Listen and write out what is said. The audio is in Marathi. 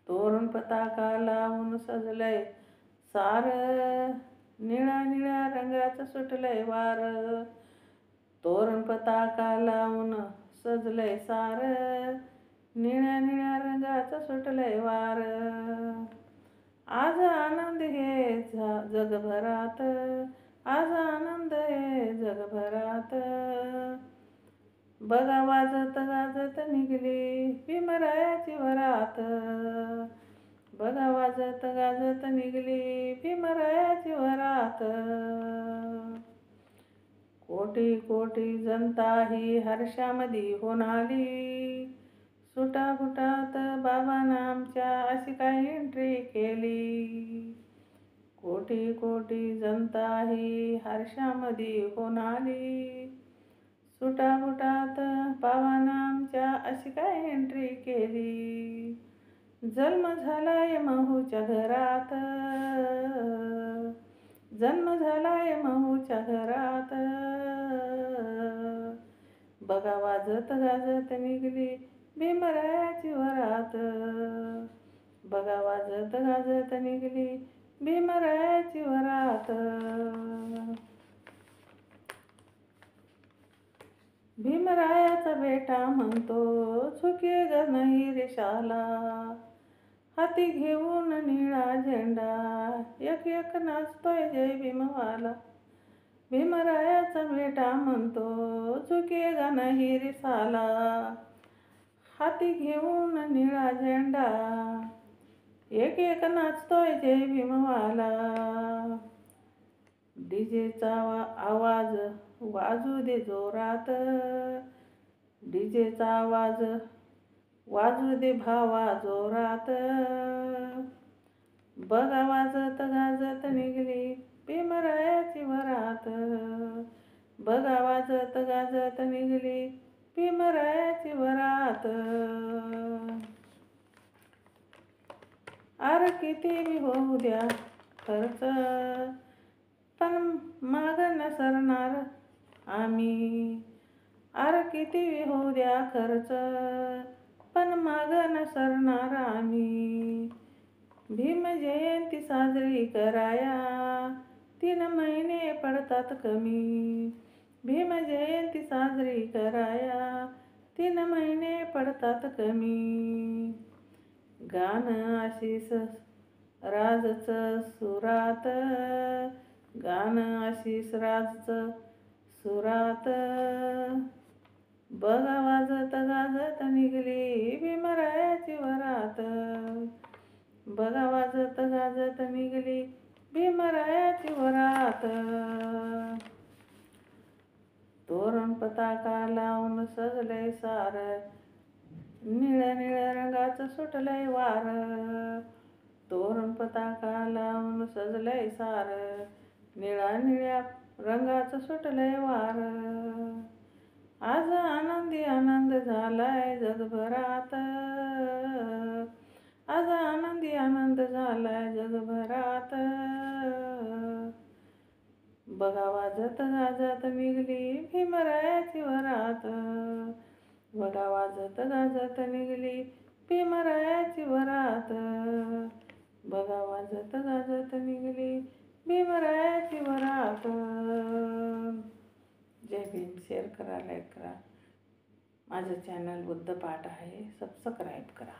तोरण पताका लावून सजलंय सार, निळ्या निळ्या रंगाचं सुटलंय वार. तोरण पताका लावून सजलंय सार, निळ्या निळ्या रंगाचं सुटलंय वार. आज आनंद हे जगभरात, आज आनंद हे जगभरात. बघा वाजत गाजत निघली भीमरायाची वरात. बघा वाजत गाजत निघली भीमरायाची वरात. कोटी कोटी जनता ही हर्षामधी होणाली, सुटाबुटात बाबांना आमच्या अशी काय एंट्री केली. कोटी कोटी जनता ही हर्षामधी होणाली, सुटाबुटात बाबांना आमच्या अशी काय एंट्री केली. जन्म झालाय महूच्या घरात, जन्म झालाय महूच्या घरात. बघा वाजत गाजत निघली भीमरायाची वरात. बघा वाजत गाजत निघली भीमरायाची वरात. भीमरायाचा बेटा म्हणतो झुकेगा नाही रे शाला, हाती घेऊन निळा झेंडा एक एक नाचतोय जय भीमवाला. भीमरायाचा बेटा म्हणतो झुकेगा नाही रे साला, हाती घेऊन निळा झेंडा एक एक नाचतोय जय भीमवाला. डीजेचा आवाज वाजू दे जोरात, डीजेचा आवाज वाजू दे भावा जोरात. बघा वाजत गाजत निघली भीमरायाची वरात. बघा वाजत गाजत निघली भीमरायाची वरात. आर किती बी होऊ द्या खर्च, पण माग न सरणार आम्ही. आर किती बी होऊ द्या खर्च, पण माग न सरणार आम्ही. भीम जयंती साजरी कराया 3 महिने पडतात कमी. भीम जयंती साजरी कराया 3 महिने पडतात कमी. गाणं आशिष राजचं सुरात, गाणं आशिष राजचं सुरात. बघा वाजत गाजत निघली भीमरायाची वरात. बघा वाजत गाजत निघली भीमरायाची वरात. तोरण पताका लावून सजलंय सार, निळ्या निळ्या रंगाचं सुटलंय वार. तोरण पताका लावून सजलंय सार, निळ्या निळ्या रंगाचं सुटलंय वार. आज आनंदी आनंद झालाय जगभरात, आज आनंदी आनंद झालाय जगभरात. बघा वाजत गाजत निघली भीमरायाची वरात. बघा वाजत गाजत निघली भीमरायाची वरात. बघा वाजत गाजत निघली भीमरायाची वरात. जय भीम. शेअर करा, लाईक करा. माझं चॅनल बुद्ध पाठ आहे, सबस्क्राईब करा.